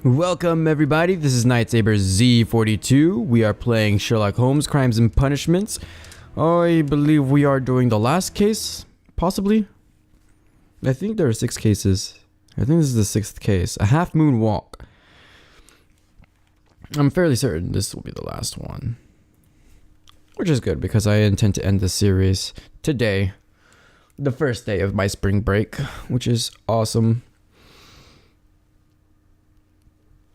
Welcome everybody, this is Nightsaber Z42. We are playing Sherlock Holmes, Crimes and Punishments. I believe we are doing the last case, possibly? I think there are 6 cases. I think this is the 6th case. A half moon walk. I'm fairly certain this will be the last one. Which is good because I intend to end the series today. The first day of my spring break, which is awesome.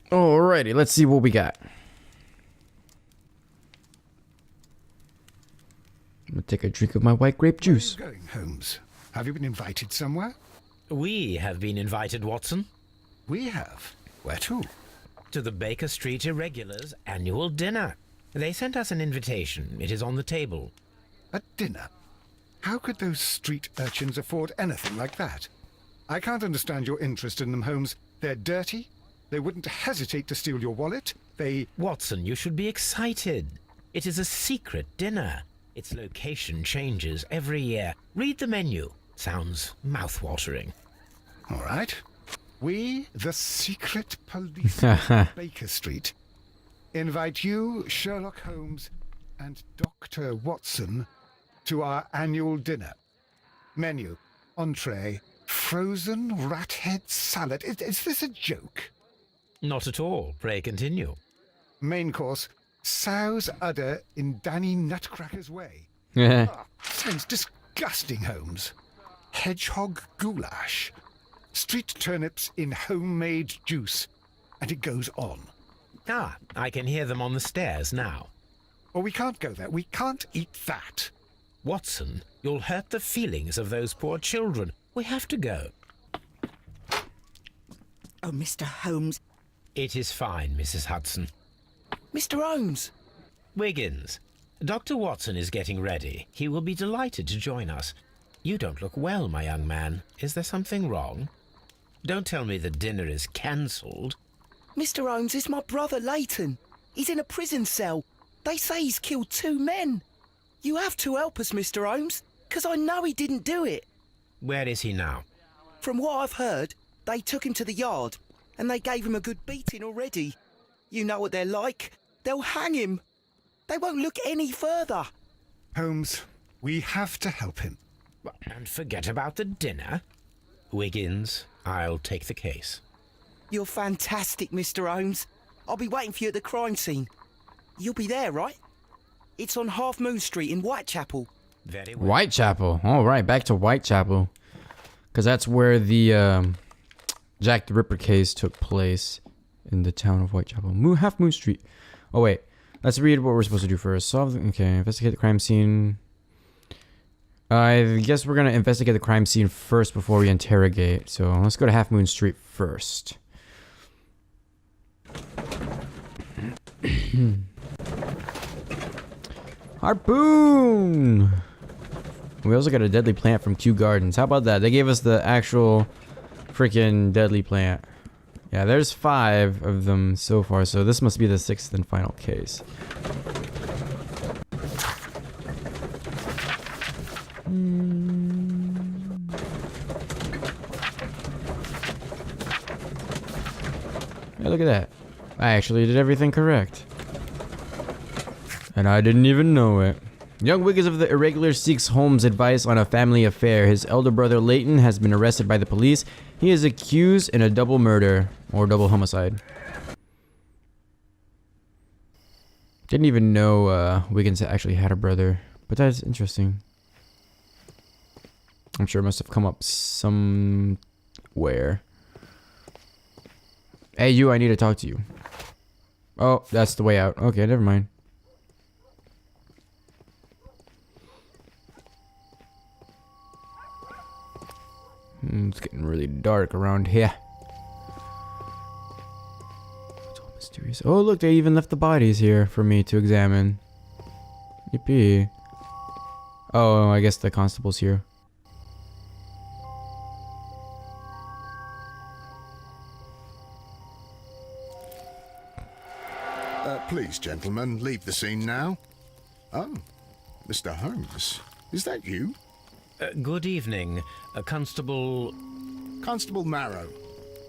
Alrighty, let's see what we got. I'm gonna take a drink of my white grape juice. Where are you going, Holmes? Have you been invited somewhere? We have been invited, Watson. We have. Where to? To the Baker Street Irregulars' annual dinner. They sent us an invitation. It is on the table. A dinner? How could those street urchins afford anything like that? I can't understand your interest in them, Holmes. They're dirty. They wouldn't hesitate to steal your wallet. Watson, you should be excited. It is a secret dinner. Its location changes every year. Read the menu. Sounds mouth-watering. All right. We, the secret police of Baker Street, invite you, Sherlock Holmes, and Dr. Watson to our annual dinner. Menu, entree, frozen rat head salad. Is this a joke? Not at all. Pray continue. Main course, sow's udder in Danny Nutcracker's way. Sounds disgusting, Holmes. Hedgehog goulash. Street turnips in homemade juice. And it goes on. Ah, I can hear them on the stairs now. Oh, we can't go there. We can't eat that. Watson, you'll hurt the feelings of those poor children. We have to go. Oh, Mr. Holmes. It is fine, Mrs. Hudson. Mr. Holmes! Wiggins, Dr. Watson is getting ready. He will be delighted to join us. You don't look well, my young man. Is there something wrong? Don't tell me the dinner is cancelled. Mr. Holmes is my brother Leighton. He's in a prison cell. They say he's killed 2 men. You have to help us, Mr. Holmes, because I know he didn't do it. Where is he now? From what I've heard, they took him to the yard, and they gave him a good beating already. You know what they're like. They'll hang him. They won't look any further. Holmes, we have to help him. And forget about the dinner? Wiggins, I'll take the case. You're fantastic, Mr. Holmes. I'll be waiting for you at the crime scene. You'll be there, right? It's on Half Moon Street in Whitechapel. Very well. Whitechapel. Alright, back to Whitechapel. Because that's where the Jack the Ripper case took place. In the town of Whitechapel. Half Moon Street. Oh wait. Let's read what we're supposed to do first. Investigate the crime scene. I guess we're gonna investigate the crime scene first before we interrogate. So let's go to Half Moon Street first. Harpoon! We also got a deadly plant from Kew Gardens. How about that? They gave us the actual freaking deadly plant. Yeah, there's 5 of them so far, so this must be the 6th and final case. Yeah, look at that. I actually did everything correct. And I didn't even know it. Young Wiggins of the Irregulars seeks Holmes' advice on a family affair. His elder brother Leighton has been arrested by the police. He is accused in a double murder or double homicide. Didn't even know Wiggins actually had a brother, but that's interesting. I'm sure it must have come up somewhere. Hey, you, I need to talk to you. Oh, that's the way out. Okay, never mind. It's getting really dark around here. It's all mysterious. Oh, look, they even left the bodies here for me to examine. Yippee. Oh, I guess the constable's here. Please, gentlemen, leave the scene now. Oh, Mr. Holmes, is that you? Good evening, Constable... Constable Marrow.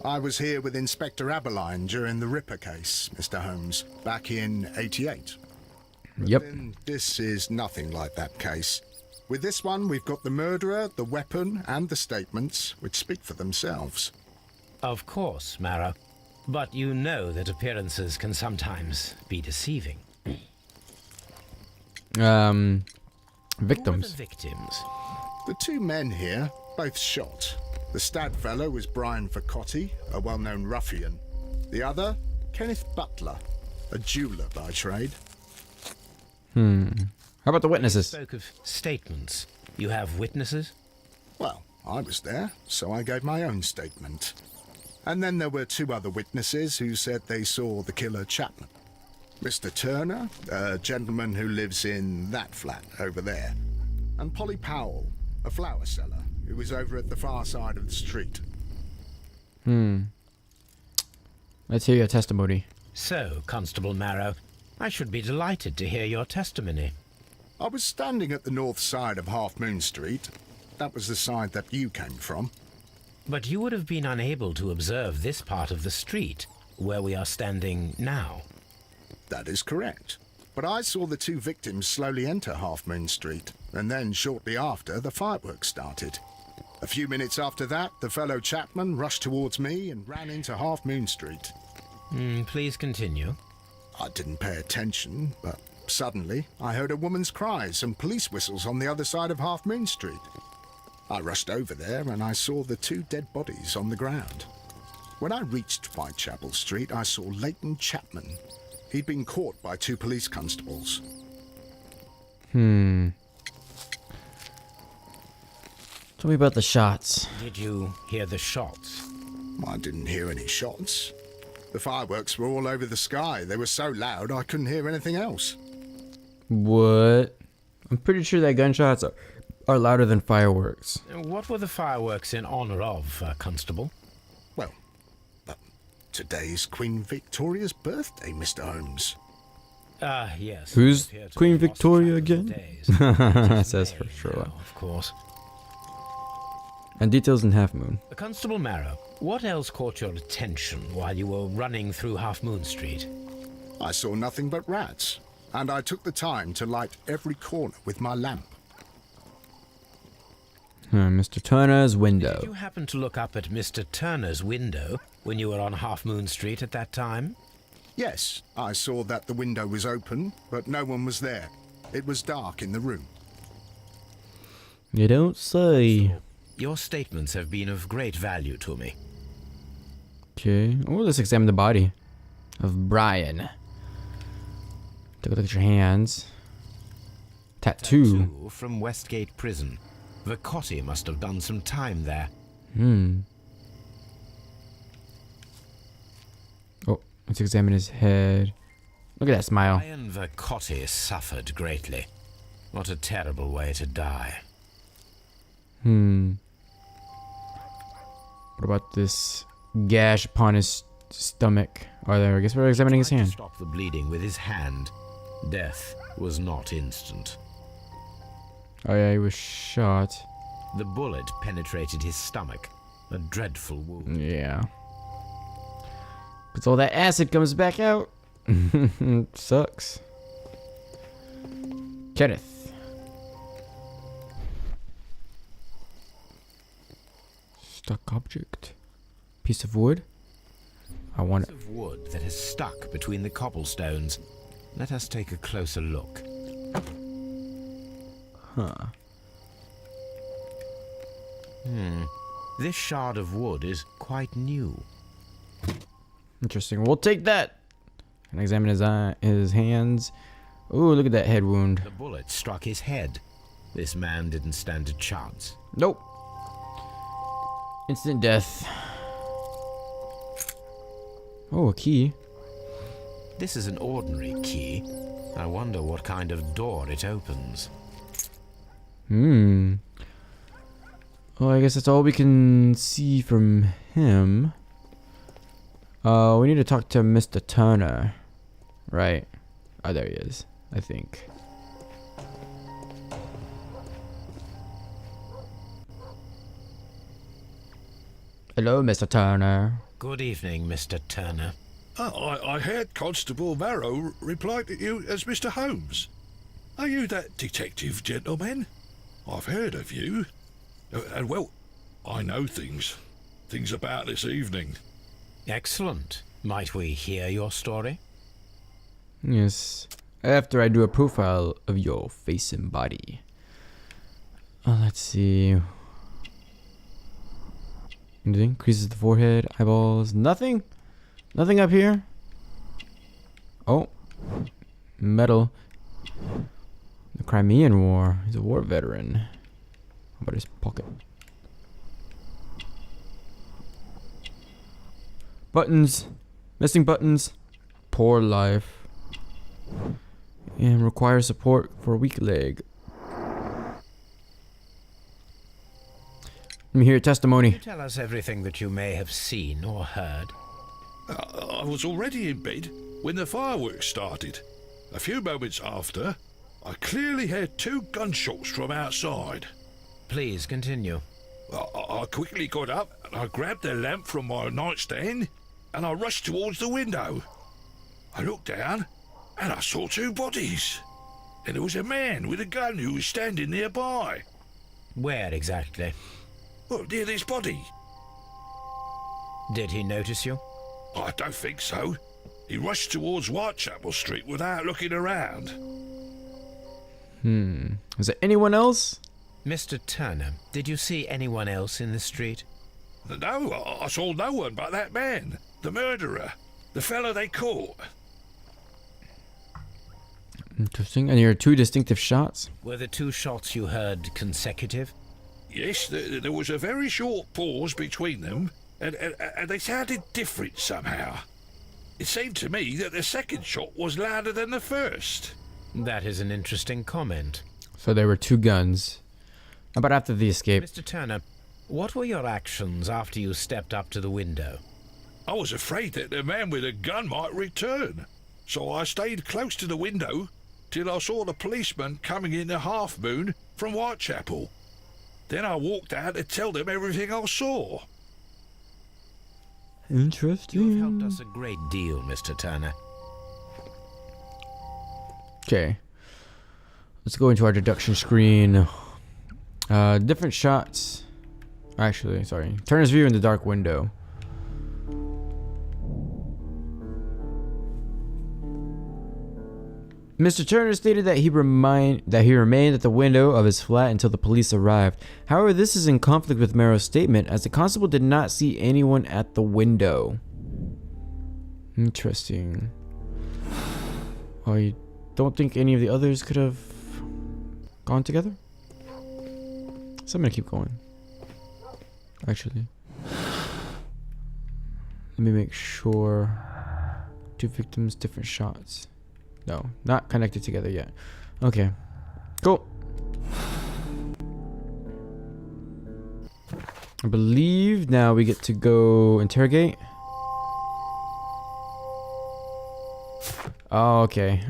I was here with Inspector Aberline during the Ripper case, Mr. Holmes, back in '88. Yep. Then this is nothing like that case. With this one, we've got the murderer, the weapon, and the statements, which speak for themselves. Of course, Marrow. But you know that appearances can sometimes be deceiving. Who were Victims. the victims? The two men here, both shot. The stab fellow was Brian Vercotti, a well-known ruffian. The other, Kenneth Butler, a jeweller by trade. How about the witnesses? Spoke of statements. You have witnesses? Well, I was there, so I gave my own statement. And then there were two other witnesses who said they saw the killer Chapman. Mr. Turner, a gentleman who lives in that flat over there. And Polly Powell, a flower seller, who was over at the far side of the street. Let's hear your testimony. So, Constable Marrow, I should be delighted to hear your testimony. I was standing at the north side of Half Moon Street. That was the side that you came from. But you would have been unable to observe this part of the street, where we are standing now. That is correct. But I saw the two victims slowly enter Half Moon Street, and then shortly after, the fireworks started. A few minutes after that, the fellow Chapman rushed towards me and ran into Half Moon Street. Please continue. I didn't pay attention, but suddenly I heard a woman's cries and police whistles on the other side of Half Moon Street. I rushed over there and I saw the two dead bodies on the ground. When I reached Whitechapel Street, I saw Leighton Chapman. He'd been caught by two police constables. Tell me about the shots. Did you hear the shots? I didn't hear any shots. The fireworks were all over the sky. They were so loud I couldn't hear anything else. What? I'm pretty sure that gunshots are louder than fireworks. What were the fireworks in honor of, Constable? Well, today's Queen Victoria's birthday, Mr. Holmes. Yes. Who's Appear to have Queen lost Victoria track of the again? days. Says for May Sherlock. now, of course. And details in Half Moon. Constable Marrow, what else caught your attention while you were running through Half Moon Street? I saw nothing but rats, and I took the time to light every corner with my lamp. Mr. Turner's Did window. you happen to look up at Mr. Turner's window when you were on Half Moon Street at that time? Yes, I saw that the window was open, but no one was there. It was dark in the room. You don't say. Your statements have been of great value to me. Okay. Oh, let's examine the body of Brian. Take a look at your hands. Tattoo. From Westgate Prison. Vercotti must have done some time there. Oh, let's examine his head. Look at that smile. Brian Vercotti suffered greatly. What a terrible way to die. What about this gash upon his stomach? Or there, I guess we're examining his Tried to hand. stop the bleeding with his hand. Death was not instant. Oh yeah, he was shot. The bullet penetrated his stomach. A dreadful wound. Yeah. Because all that acid comes back out. Sucks. Kenneth. Stuck object. Piece of wood. I want it. Piece of wood that has stuck between the cobblestones. Let us take a closer look. This shard of wood is quite new. Interesting. We'll take that. And examine his hands. Ooh, look at that head wound. The bullet struck his head. This man didn't stand a chance. Nope. Instant death. Oh, a key. This is an ordinary key. I wonder what kind of door it opens. Well, I guess that's all we can see from him. We need to talk to Mr. Turner. Right. Oh, there he is. I think. Hello, Mr. Turner. Good evening, Mr. Turner. I heard Constable Marrow reply to you as Mr. Holmes. Are you that detective gentleman? I've heard of you. And well, I know things about this evening. Excellent. Might we hear your story? Yes. After I do a profile of your face and body. Let's see. It increases the forehead, eyeballs. Nothing? Nothing up here? Oh. Metal. The Crimean War. He's a war veteran. How about his pocket? Buttons. Missing buttons. Poor life. And requires support for a weak leg. Let me hear your testimony. Can you tell us everything that you may have seen or heard? I was already in bed when the fireworks started. A few moments after, I clearly heard 2 gunshots from outside. Please continue. I quickly got up and I grabbed the lamp from my nightstand and I rushed towards the window. I looked down and I saw 2 bodies. And there was a man with a gun who was standing nearby. Where exactly? Well, near this body. Did he notice you? I don't think so. He rushed towards Whitechapel Street without looking around. Is there anyone else? Mr. Turner, did you see anyone else in the street? No, I saw no one but that man, the murderer, the fellow they caught. Interesting. And your 2 distinctive shots? Were the 2 shots you heard consecutive? Yes, there was a very short pause between them, and they sounded different somehow. It seemed to me that the second shot was louder than the first. That is an interesting comment. So there were 2 guns. How about after the escape? Mr. Turner, what were your actions after you stepped up to the window? I was afraid that the man with a gun might return, so I stayed close to the window till I saw the policeman coming in the Half Moon from Whitechapel. Then I walked out to tell them everything I saw. Interesting. You have helped us a great deal, Mr. Turner. Okay. Let's go into our deduction screen. Different shots. Actually, sorry. Turner's view in the dark window. Mr. Turner stated that he remained at the window of his flat until the police arrived. However, this is in conflict with Merrow's statement, as the constable did not see anyone at the window. Interesting. Oh, you don't think any of the others could have gone together? So I'm gonna keep going. Actually, let me make sure. 2 victims, different shots. No, not connected together yet. Okay, cool. I believe now we get to go interrogate. Oh, okay.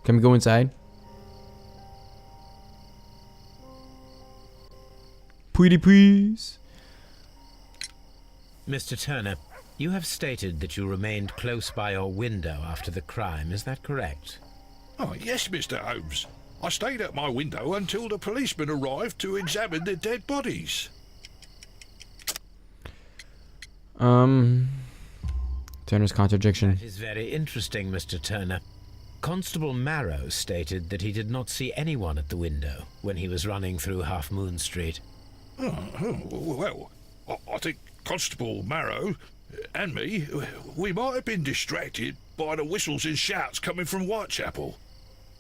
Can we go inside? Pretty please. Mr. Turner, you have stated that you remained close by your window after the crime, is that correct? Oh, yes, Mr. Holmes. I stayed at my window until the policeman arrived to examine the dead bodies. Turner's contradiction. That is very interesting, Mr. Turner. Constable Marrow stated that he did not see anyone at the window when he was running through Half Moon Street. Well, I think Constable Marrow and me, we might have been distracted by the whistles and shouts coming from Whitechapel.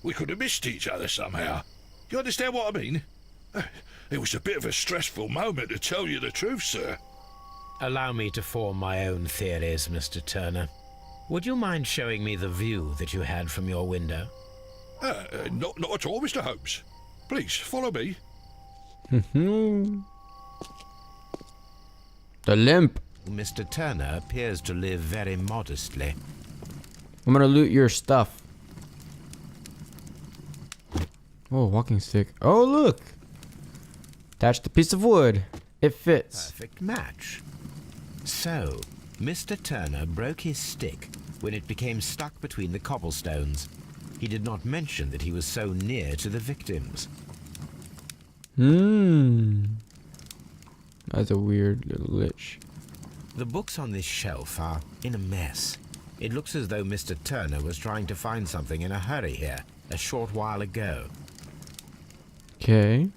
We could have missed each other somehow. You understand what I mean? It was a bit of a stressful moment, to tell you the truth, sir. Allow me to form my own theories, Mr. Turner. Would you mind showing me the view that you had from your window? Not at all, Mr. Holmes. Please, follow me. The limp. Mr. Turner appears to live very modestly. I'm gonna loot your stuff. Oh, walking stick. Oh, look. Attach the piece of wood. It fits. Perfect match. So, Mr. Turner broke his stick when it became stuck between the cobblestones. He did not mention that he was so near to the victims. That's a weird little lich. The books on this shelf are in a mess. It looks as though Mr. Turner was trying to find something in a hurry here a short while ago. Okay.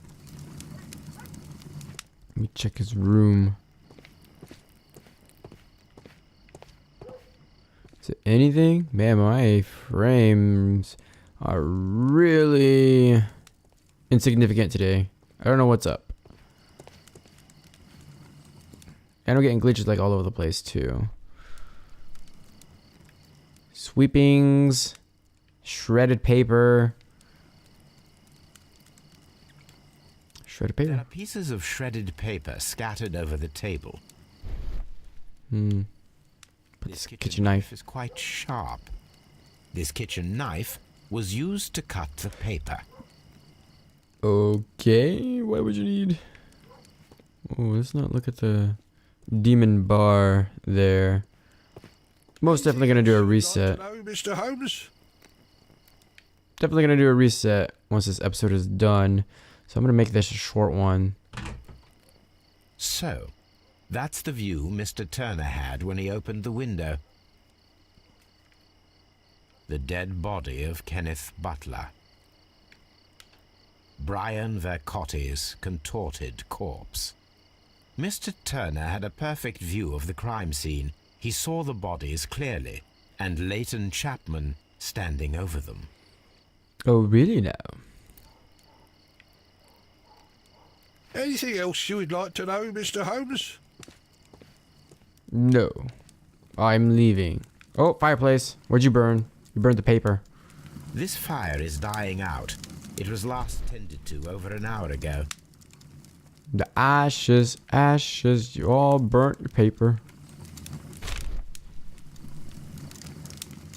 Let me check his room. Is it anything? Man, my frames are really insignificant today. I don't know what's up. And I'm getting glitches like all over the place too. Sweepings, shredded paper. Shredded There paper. are pieces of shredded paper scattered over the table. Put This this kitchen knife. is quite sharp. This kitchen knife was used to cut the paper. Okay, what would you need? Oh, let's not look at the demon bar there. Most definitely gonna do a reset. Hello, Mr. Holmes. Definitely gonna do a reset once this episode is done. So I'm gonna make this a short one. So, that's the view Mr. Turner had when he opened the window. The dead body of Kenneth Butler. Brian Vercotti's contorted corpse. Mr. Turner had a perfect view of the crime scene. He saw the bodies clearly, and Leighton Chapman standing over them. Oh, really now? Anything else you would like to know, Mr. Holmes? No. I'm leaving. Oh, fireplace. Where'd you burn? You burned the paper. This fire is dying out. It was last tended to over an hour ago. The ashes, ashes. You all burnt your paper.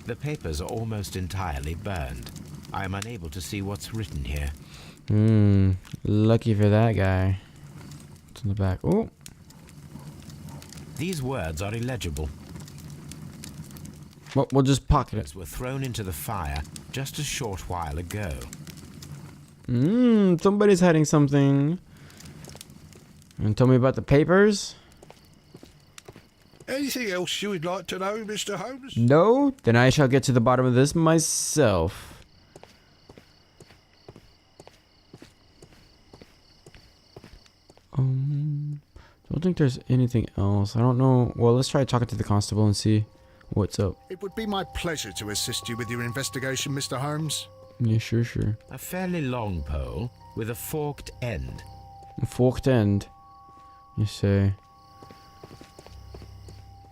The papers are almost entirely burned. I am unable to see what's written here. Lucky for that guy. It's in the back. Oh, These words are illegible. well, we'll just pocket it. These were thrown into the fire just a short while ago. Somebody's hiding something. And tell me about the papers? Anything else you would like to know, Mr. Holmes? No? Then I shall get to the bottom of this myself. Don't think there's anything else. I don't know. Well, let's try talking to the constable and see what's up. It would be my pleasure to assist you with your investigation, Mr. Holmes. Yeah, sure. A fairly long pole with a forked end. A forked end, you say.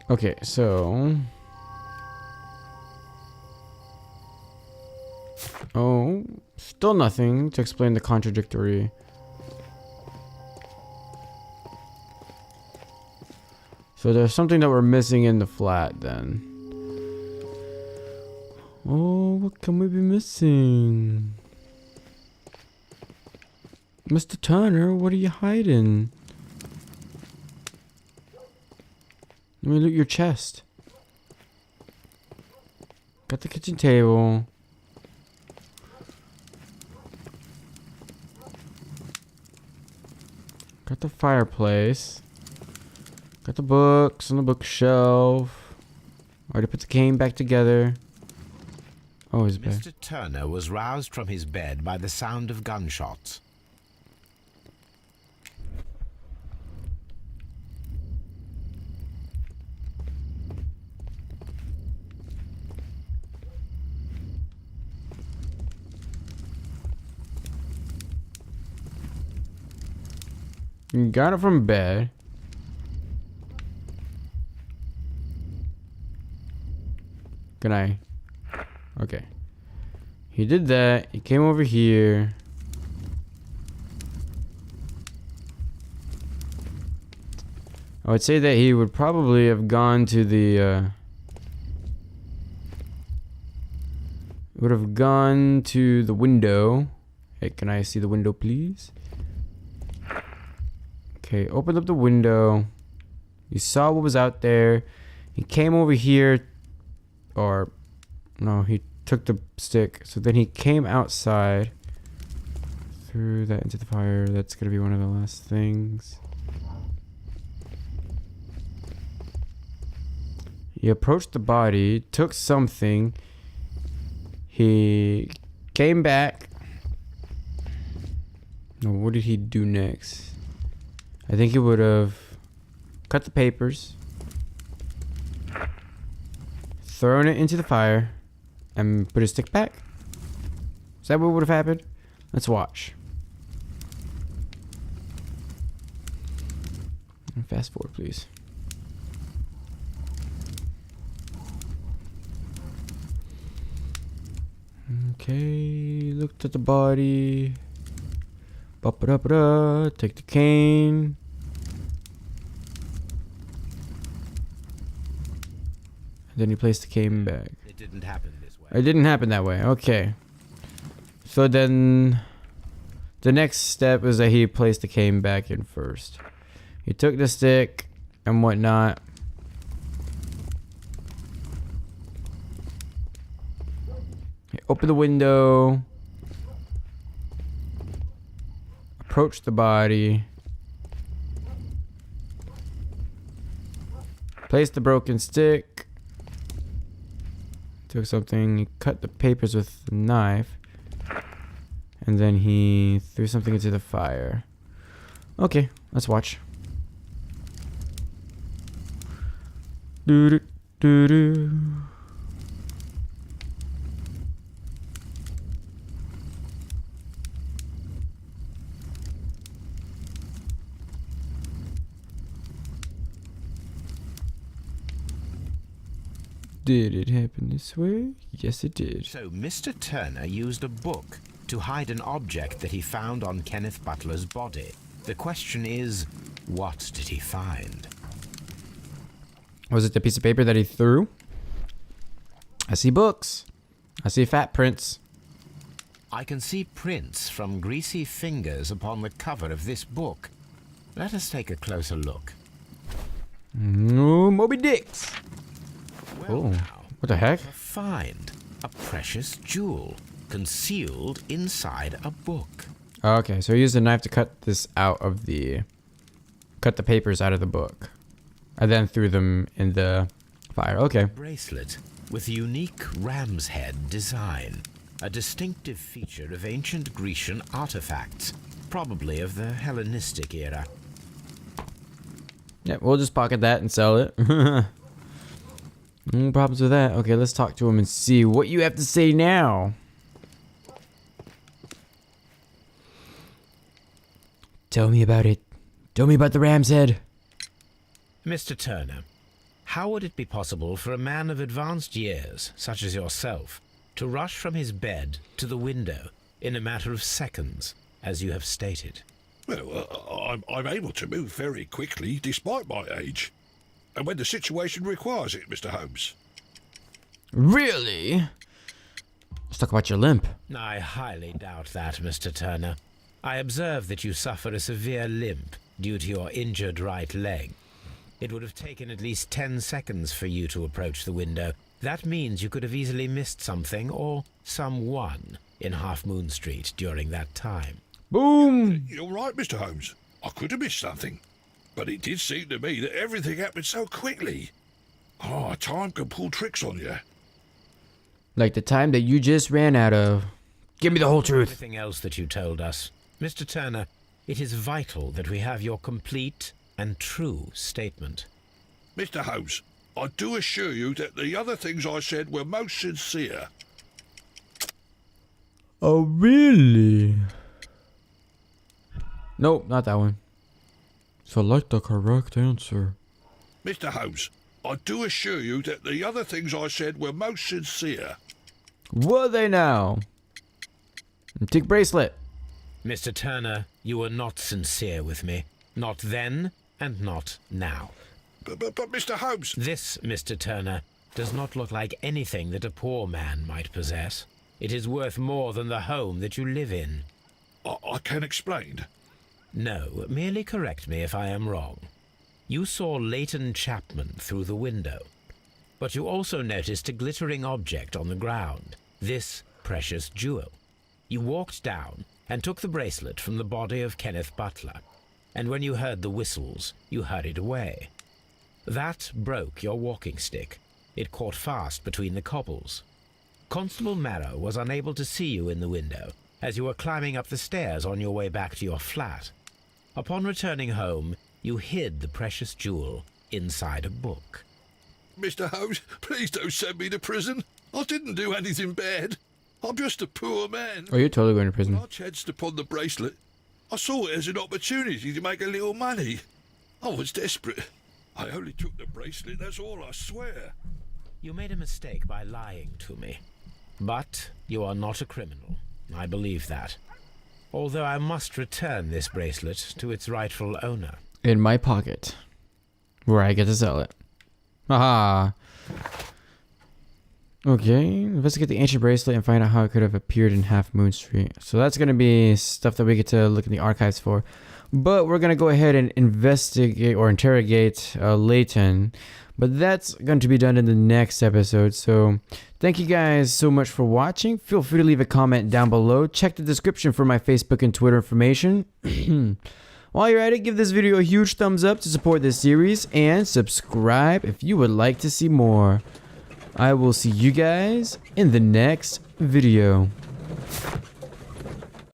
Okay, so... Oh, still nothing to explain the contradictory. So there's something that we're missing in the flat then. Oh, what can we be missing? Mr. Turner, what are you hiding? Let me loot your chest. Got the kitchen table. Got the fireplace. Got the books on the bookshelf. Already put the cane back together. Oh, he's back. Mr. Turner was roused from his bed by the sound of gunshots. You got it from bed. Can I? Okay. He did that. He came over here. I would say that he would probably have gone to the would have gone to the window. Hey, can I see the window, please? Okay, opened up the window. He saw what was out there. He came over here. Or, no, he took the stick. So then he came outside. Threw that into the fire. That's going to be one of the last things. He approached the body. Took something. He came back. No, what did he do next? I think he would have cut the papers, thrown it into the fire, and put his stick back. Is that what would have happened? Let's watch. Fast forward, please. Okay, looked at the body. Ba-ba-da-ba-da. Take the cane. Then he placed the cane back. It didn't happen this way. It didn't happen that way. Okay. So then the next step is that he placed the cane back in first. He took the stick and whatnot. He opened the window. Approached the body. Placed the broken stick. Took something, he cut the papers with a knife. And then he threw something into the fire. Okay, let's watch. Doo-doo-doo-doo. Did it happen this way? Yes, it did. So Mr. Turner used a book to hide an object that he found on Kenneth Butler's body. The question is, what did he find? Was it the piece of paper that he threw? I see books. I see fat prints. I can see prints from greasy fingers upon the cover of this book. Let us take a closer look. No Moby Dicks. Well, Oh, now, what the heck? a find. A precious jewel concealed inside a book. Okay, so he used a knife to cut this out of the... Cut the papers out of the book. I then threw them in the fire. Okay. Bracelet with unique ram's head design. A distinctive feature of ancient Grecian artifacts, probably of the Hellenistic era. Yeah, we'll just pocket that and sell it. No problems with that. Okay, let's talk to him and see what you have to say now. Tell me about it. Tell me about the ram's head. Mr. Turner, how would it be possible for a man of advanced years, such as yourself, to rush from his bed to the window in a matter of seconds, as you have stated? Well, I'm able to move very quickly despite my age. And when the situation requires it, Mr. Holmes. Really? Let's talk about your limp. I highly doubt that, Mr. Turner. I observe that you suffer a severe limp due to your injured right leg. It would have taken at least 10 seconds for you to approach the window. That means you could have easily missed something or someone in Half Moon Street during that time. Boom! You're right, Mr. Holmes. I could have missed something. But it did seem to me that everything happened so quickly. Oh, time can pull tricks on you. Like the time that you just ran out of. Give me the whole truth. Everything else that you told us. Mr. Turner, it is vital that we have your complete and true statement. Mr. Holmes, I do assure you that the other things I said were most sincere. Oh, really? Nope, not that one. Select the correct answer. Mr. Holmes, I do assure you that the other things I said were most sincere. Were they now? Take bracelet. Mr. Turner, you were not sincere with me. Not then, and not now. But Mr. Holmes... This, Mr. Turner, does not look like anything that a poor man might possess. It is worth more than the home that you live in. I can explain. No, merely correct me if I am wrong. You saw Leighton Chapman through the window, but you also noticed a glittering object on the ground, this precious jewel. You walked down and took the bracelet from the body of Kenneth Butler, and when you heard the whistles, you hurried away. That broke your walking stick. It caught fast between the cobbles. Constable Marrow was unable to see you in the window as you were climbing up the stairs on your way back to your flat. Upon returning home, you hid the precious jewel inside a book. Mr. Holmes, please don't send me to prison. I didn't do anything bad. I'm just a poor man. Oh, you're totally going to prison. When I chanced upon the bracelet, I saw it as an opportunity to make a little money. I was desperate. I only took the bracelet, that's all, I swear. You made a mistake by lying to me. But you are not a criminal. I believe that. Although I must return this bracelet to its rightful owner. In my pocket, where I get to sell it. Haha. Okay, investigate the ancient bracelet and find out how it could have appeared in Half Moon Street. So that's going to be stuff that we get to look in the archives for. But we're going to go ahead and investigate or interrogate Leighton. But that's going to be done in the next episode. So thank you guys so much for watching. Feel free to leave a comment down below. Check the description for my Facebook and Twitter information. While you're at it, give this video a huge thumbs up to support this series. And subscribe if you would like to see more. I will see you guys in the next video.